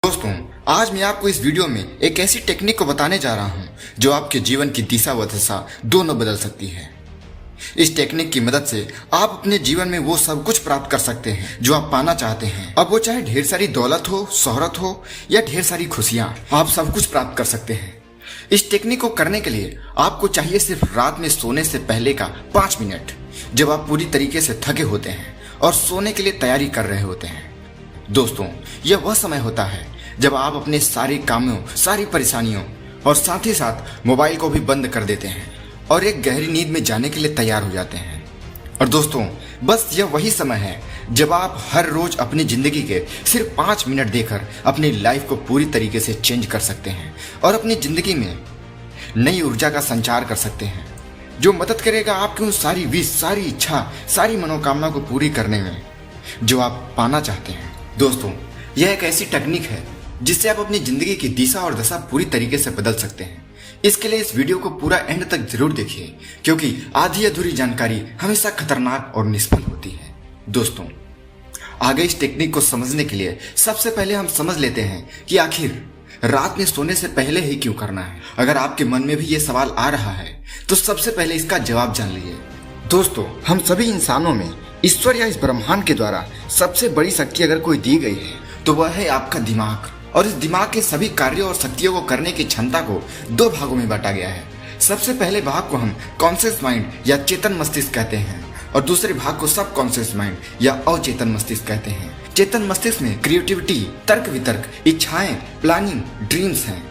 दोस्तों, आज मैं आपको इस वीडियो में एक ऐसी टेक्निक को बताने जा रहा हूं जो आपके जीवन की दिशा व दशा दोनों बदल सकती है। इस टेक्निक की मदद से आप अपने जीवन में वो सब कुछ प्राप्त कर सकते हैं जो आप पाना चाहते हैं। अब वो चाहे ढेर सारी दौलत हो, शोहरत हो या ढेर सारी खुशियां, आप सब कुछ प्राप्त कर सकते हैं। इस टेक्निक को करने के लिए आपको चाहिए सिर्फ रात में सोने से पहले का 5 मिनट, जब आप पूरी तरीके से थके होते हैं और सोने के लिए तैयारी कर रहे होते हैं। दोस्तों, यह वह समय होता है जब आप अपने सारे कामों, सारी परेशानियों और साथ ही साथ मोबाइल को भी बंद कर देते हैं और एक गहरी नींद में जाने के लिए तैयार हो जाते हैं। और दोस्तों, बस यह वही समय है जब आप हर रोज अपनी जिंदगी के सिर्फ 5 मिनट देकर अपनी लाइफ को पूरी तरीके से चेंज कर सकते हैं और अपनी जिंदगी में नई ऊर्जा का संचार कर सकते हैं, जो मदद करेगा आपकी उन सारी विश, सारी इच्छा, सारी मनोकामना को पूरी करने में जो आप पाना चाहते हैं। दोस्तों, यह एक ऐसी टेक्निक है जिससे आप अपनी जिंदगी की दिशा और दशा पूरी तरीके से बदल सकते हैं। इसके लिए इस वीडियो को पूरा एंड तक जरूर देखिए, क्योंकि आधी अधूरी जानकारी हमेशा खतरनाक और निष्फल होती है। दोस्तों, आगे इस टेक्निक को समझने के लिए सबसे पहले हम समझ लेते हैं कि आखिर रात में सोने से पहले ही क्यों करना है। अगर आपके मन में भी ये सवाल आ रहा है तो सबसे पहले इसका जवाब जान लीजिए। दोस्तों, हम सभी इंसानों में ईश्वर या इस ब्रह्मांड के द्वारा सबसे बड़ी शक्ति अगर कोई दी गई है तो वह है आपका दिमाग। और इस दिमाग के सभी कार्यों और शक्तियों को करने की क्षमता को 2 भागों में बांटा गया है। सबसे पहले भाग को हम कॉन्शियस माइंड या चेतन मस्तिष्क कहते हैं और दूसरे भाग को सब कॉन्शियस माइंड या अचेतन मस्तिष्क कहते हैं। चेतन मस्तिष्क में क्रिएटिविटी, तर्क वितर्क, इच्छाएं, प्लानिंग, ड्रीम्स हैं।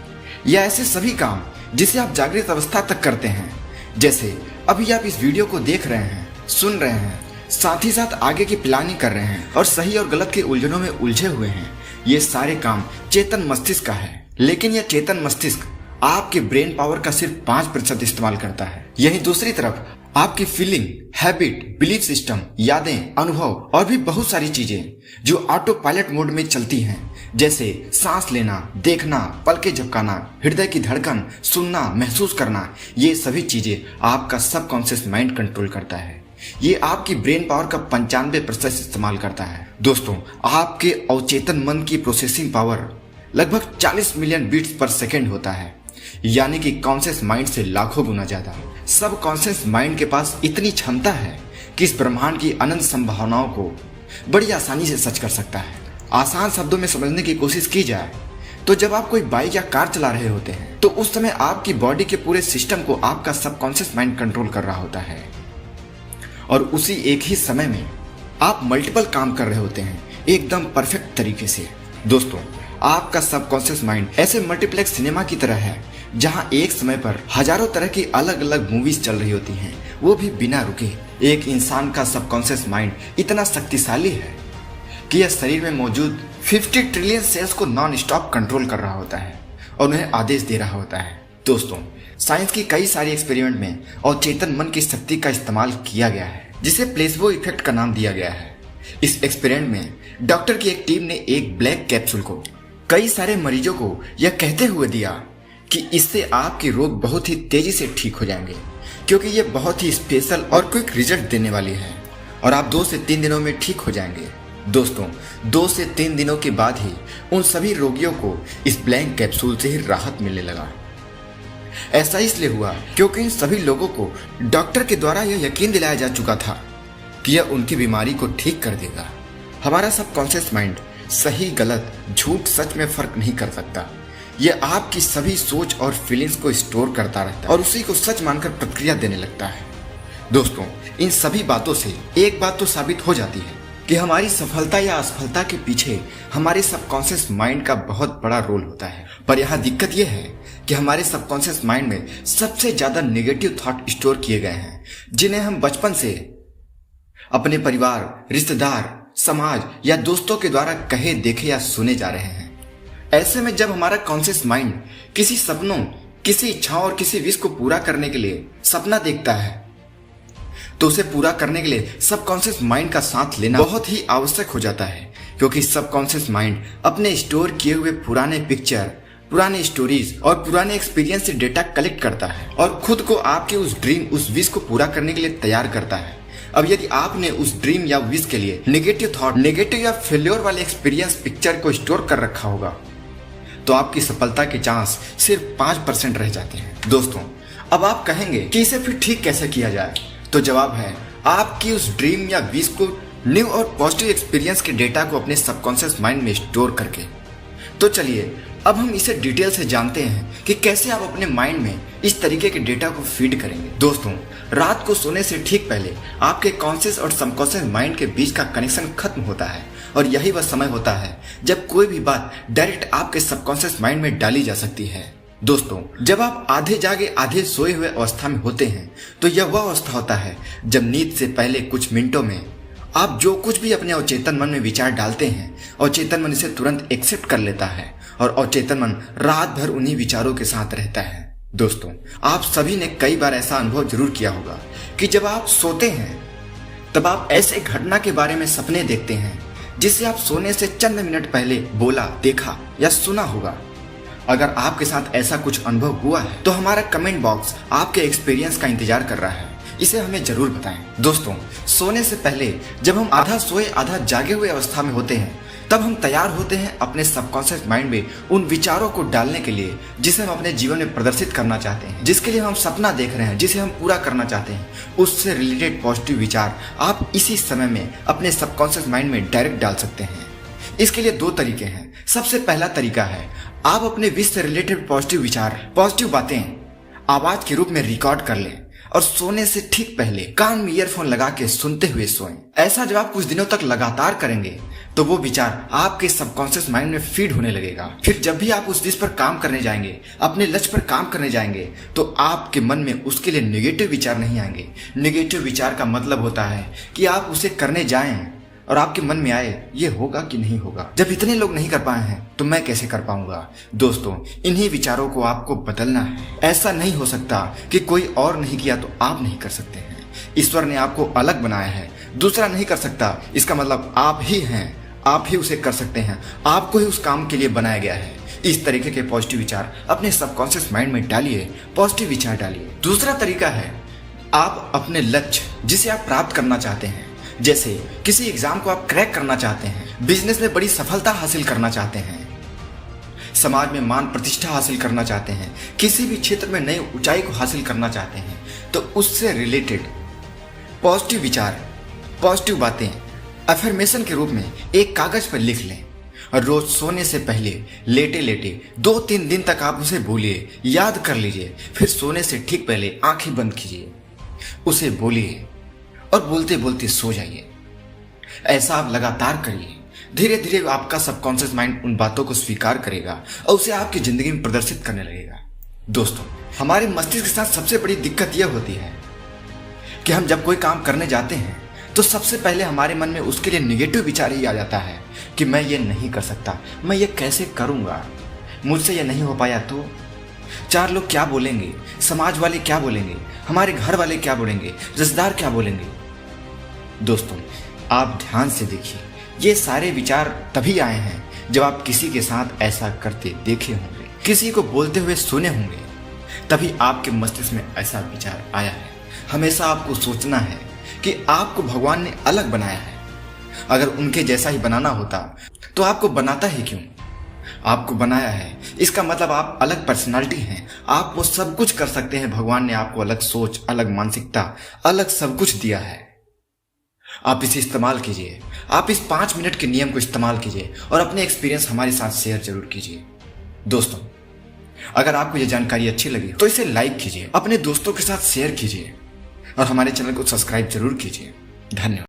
यह ऐसे सभी काम जिसे आप जागृत अवस्था तक करते हैं, जैसे अभी आप इस वीडियो को देख रहे हैं, सुन रहे हैं, साथ ही साथ आगे की प्लानिंग कर रहे हैं और सही और गलत के उलझनों में उलझे हुए हैं। ये सारे काम चेतन मस्तिष्क का है, लेकिन यह चेतन मस्तिष्क आपके ब्रेन पावर का सिर्फ 5% इस्तेमाल करता है। यही दूसरी तरफ आपकी फीलिंग, हैबिट, बिलीफ सिस्टम, यादें, अनुभव और भी बहुत सारी चीजें जो ऑटो पायलट मोड में चलती हैं, जैसे सांस लेना, देखना, पलकें झपकाना, हृदय की धड़कन, सुनना, महसूस करना, ये सभी चीजें आपका सबकॉन्शियस माइंड कंट्रोल करता है। ये आपकी ब्रेन पावर का 95% इस्तेमाल करता है। दोस्तों, आपके अवचेतन मन की प्रोसेसिंग पावर लगभग 40 मिलियन बीट्स पर सेकेंड होता है, यानी कि कॉन्शियस माइंड से लाखों गुना ज्यादा। सब कॉन्शियस माइंड के पास इतनी क्षमता है कि इस ब्रह्मांड की अनंत संभावनाओं को बड़ी आसानी से सच कर सकता है। आसान शब्दों में समझने की कोशिश की जाए तो जब आप कोई बाइक या कार चला रहे होते हैं तो उस समय आपकी बॉडी के पूरे सिस्टम को आपका सबकॉन्शियस माइंड कंट्रोल कर रहा होता है और उसी एक ही समय में आप मल्टीपल काम कर रहे होते हैं एकदम परफेक्ट तरीके से। दोस्तों, आपका सबकॉन्शियस माइंड ऐसे मल्टीप्लेक्स सिनेमा की तरह है जहां एक समय पर हजारों तरह की अलग अलग मूवीज चल रही होती हैं, वो भी बिना रुके। एक इंसान का सबकॉन्शियस माइंड इतना शक्तिशाली है कि यह शरीर में मौजूद 50 ट्रिलियन सेल्स को नॉन स्टॉप कंट्रोल कर रहा होता है और उन्हें आदेश दे रहा होता है। दोस्तों, साइंस की कई सारी एक्सपेरिमेंट में अवचेतन मन की शक्ति का इस्तेमाल किया गया है, जिसे प्लेसबो इफेक्ट का नाम दिया गया है। इस एक्सपेरिमेंट में डॉक्टर की एक टीम ने एक ब्लैक कैप्सूल को कई सारे मरीजों को यह कहते हुए दिया कि इससे आपके रोग बहुत ही तेजी से ठीक हो जाएंगे, क्योंकि यह बहुत ही स्पेशल और क्विक रिजल्ट देने वाली है और आप 2 से 3 दिनों में ठीक हो जाएंगे। दोस्तों, 2 से 3 दिनों के बाद ही उन सभी रोगियों को इस ब्लैक कैप्सूल से ही राहत मिलने लगा। ऐसा इसलिए हुआ क्योंकि इन सभी लोगों को डॉक्टर के द्वारा यह यकीन दिलाया जा चुका था कि यह उनकी बीमारी को ठीक कर देगा। हमारा सबकॉन्शियस माइंड सही, गलत, झूठ, सच में फर्क नहीं कर सकता। यह आपकी सभी सोच और फीलिंग्स को स्टोर करता रहता है और उसी को सच मानकर प्रतिक्रिया देने लगता है। दोस्तों, इन सभी बातों से एक बात तो साबित हो जाती है कि हमारी सफलता या असफलता के पीछे हमारे सबकॉन्शियस माइंड का बहुत बड़ा रोल होता है। पर यहाँ दिक्कत यह है कि हमारे सबकॉन्शियस माइंड में सबसे ज्यादा नेगेटिव थॉट स्टोर किए गए हैं, जिन्हें हम बचपन से अपने परिवार, रिश्तेदार, समाज या दोस्तों के द्वारा कहे, देखे या सुने जा रहे हैं। ऐसे में जब हमारा कॉन्शियस माइंड किसी सपनों, किसी इच्छाओं और किसी विश को पूरा करने के लिए सपना देखता है तो उसे पूरा करने के लिए सबकॉन्शियस माइंड का साथ लेना बहुत ही आवश्यक हो जाता है, क्योंकि सबकॉन्शियस माइंड अपने स्टोर किए हुए पुराने पिक्चर, पुराने स्टोरीज और पुराने एक्सपीरियंस से डेटा कलेक्ट करता है और खुद को आपके उस ड्रीम, उस विश को पूरा करने के लिए तैयार करता है। अब यदि आपने उस ड्रीम या विश के लिए नेगेटिव थॉट, नेगेटिव या फेल्योर वाले एक्सपीरियंस पिक्चर को स्टोर कर रखा होगा तो आपकी सफलता के चांस सिर्फ 5% रह जाते हैं। दोस्तों, अब आप कहेंगे कि इसे फिर ठीक कैसे किया जाए, तो जवाब है आपकी उस ड्रीम या विश को न्यू और पॉजिटिव एक्सपीरियंस के डेटा को अपने सबकॉन्शियस माइंड में स्टोर करके। तो चलिए अब हम इसे डिटेल से जानते हैं कि कैसे आप अपने माइंड में इस तरीके के डेटा को फीड करेंगे। दोस्तों, रात को सोने से ठीक पहले आपके कॉन्शियस और सबकॉन्शियस माइंड के बीच का कनेक्शन खत्म होता है और यही वह समय होता है जब कोई भी बात डायरेक्ट आपके सबकॉन्शियस माइंड में डाली जा सकती है। दोस्तों, जब आप आधे जागे आधे सोए हुए अवस्था में होते हैं तो यह वह अवस्था होता है जब नींद से पहले कुछ मिनटों में आप जो कुछ भी अपने अवचेतन मन में विचार डालते हैं, अवचेतन मन इसे तुरंत एक्सेप्ट कर लेता है और अवचेतन मन रात भर उन्हीं विचारों के साथ रहता है। दोस्तों, आप सभी ने कई बार ऐसा अनुभव जरूर किया होगा कि जब आप सोते हैं तब आप ऐसे घटना के बारे में सपने देखते हैं जिसे आप सोने से चंद मिनट पहले बोला, देखा या सुना होगा। अगर आपके साथ ऐसा कुछ अनुभव हुआ है तो हमारा कमेंट बॉक्स आपके एक्सपीरियंस का इंतजार कर रहा है, इसे हमें जरूर बताएं। दोस्तों, सोने से पहले जब हम आधा सोए आधा जागे हुए अवस्था में होते हैं तब हम तैयार होते हैं अपने सबकॉन्शियस माइंड में उन विचारों को डालने के लिए जिसे हम अपने जीवन में प्रदर्शित करना चाहते हैं, जिसके लिए हम सपना देख रहे हैं, जिसे हम पूरा करना चाहते हैं। उससे रिलेटेड पॉजिटिव विचार आप इसी समय में अपने सबकॉन्शियस माइंड में डायरेक्ट डाल सकते हैं। इसके लिए 2 तरीके हैं। सबसे पहला तरीका है आप अपने विश से रिलेटेड पॉजिटिव विचार, पॉजिटिव बातें आवाज के रूप में रिकॉर्ड कर लें और सोने से ठीक पहले कान में ईयरफोन लगा के सुनते हुए सोएं। ऐसा जब आप कुछ दिनों तक लगातार करेंगे तो वो विचार आपके सबकॉन्शियस माइंड में फीड होने लगेगा। फिर जब भी आप उस विश पर काम करने जाएंगे, अपने लक्ष्य पर काम करने जाएंगे, तो आपके मन में उसके लिए नेगेटिव विचार नहीं आएंगे। नेगेटिव विचार का मतलब होता है कि आप उसे करने जाएं और आपके मन में आए ये होगा कि नहीं होगा। जब इतने लोग नहीं कर पाए हैं तो मैं कैसे कर पाऊंगा। दोस्तों, इन्हीं विचारों को आपको बदलना है। ऐसा नहीं हो सकता कि कोई और नहीं किया तो आप नहीं कर सकते हैं। ईश्वर ने आपको अलग बनाया है, दूसरा नहीं कर सकता। इसका मतलब आप ही हैं, आप ही उसे कर सकते हैं, आपको ही उस काम के लिए बनाया गया है। इस तरीके के पॉजिटिव विचार अपने सबकॉन्शियस माइंड में डालिए, पॉजिटिव विचार डालिए। दूसरा तरीका है आप अपने लक्ष्य जिसे आप प्राप्त करना चाहते हैं, जैसे किसी एग्जाम को आप क्रैक करना चाहते हैं, बिजनेस में बड़ी सफलता हासिल करना चाहते हैं, समाज में मान प्रतिष्ठा हासिल करना चाहते हैं, किसी भी क्षेत्र में नई ऊंचाई को हासिल करना चाहते हैं, तो उससे रिलेटेड पॉजिटिव विचार, पॉजिटिव बातें अफर्मेशन के रूप में एक कागज पर लिख लें और रोज सोने से पहले लेटे लेटे 2-3 दिन तक आप उसे बोलिए, याद कर लीजिए। फिर सोने से ठीक पहले आंखें बंद कीजिए, उसे बोलिए और बोलते बोलते सो जाइए। ऐसा आप लगातार करिए। धीरे धीरे आपका सबकॉन्शियस माइंड उन बातों को स्वीकार करेगा और उसे आपकी जिंदगी में प्रदर्शित करने लगेगा। दोस्तों, हमारे मस्तिष्क के साथ सबसे बड़ी दिक्कत यह होती है कि हम जब कोई काम करने जाते हैं तो सबसे पहले हमारे मन में उसके लिए निगेटिव विचार ही आ जाता है कि मैं ये नहीं कर सकता, मैं ये कैसे करूँगा, मुझसे ये नहीं हो पाया तो 4 लोग क्या बोलेंगे, समाज वाले क्या बोलेंगे, हमारे घर वाले क्या बोलेंगे, रिश्तेदार क्या बोलेंगे। दोस्तों, आप ध्यान से देखिए, ये सारे विचार तभी आए हैं जब आप किसी के साथ ऐसा करते देखे होंगे, किसी को बोलते हुए सुने होंगे, तभी आपके मस्तिष्क में ऐसा विचार आया है। हमेशा आपको सोचना है कि आपको भगवान ने अलग बनाया है। अगर उनके जैसा ही बनाना होता तो आपको बनाता ही क्यों। आपको बनाया है, इसका मतलब आप अलग पर्सनालिटी हैं, आप वो सब कुछ कर सकते हैं। भगवान ने आपको अलग सोच, अलग मानसिकता, अलग सब कुछ दिया है। आप इसे इस्तेमाल कीजिए। आप इस 5 मिनट के नियम को इस्तेमाल कीजिए और अपने एक्सपीरियंस हमारे साथ शेयर जरूर कीजिए। दोस्तों, अगर आपको यह जानकारी अच्छी लगी तो इसे लाइक कीजिए, अपने दोस्तों के साथ शेयर कीजिए और हमारे चैनल को सब्सक्राइब जरूर कीजिए। धन्यवाद।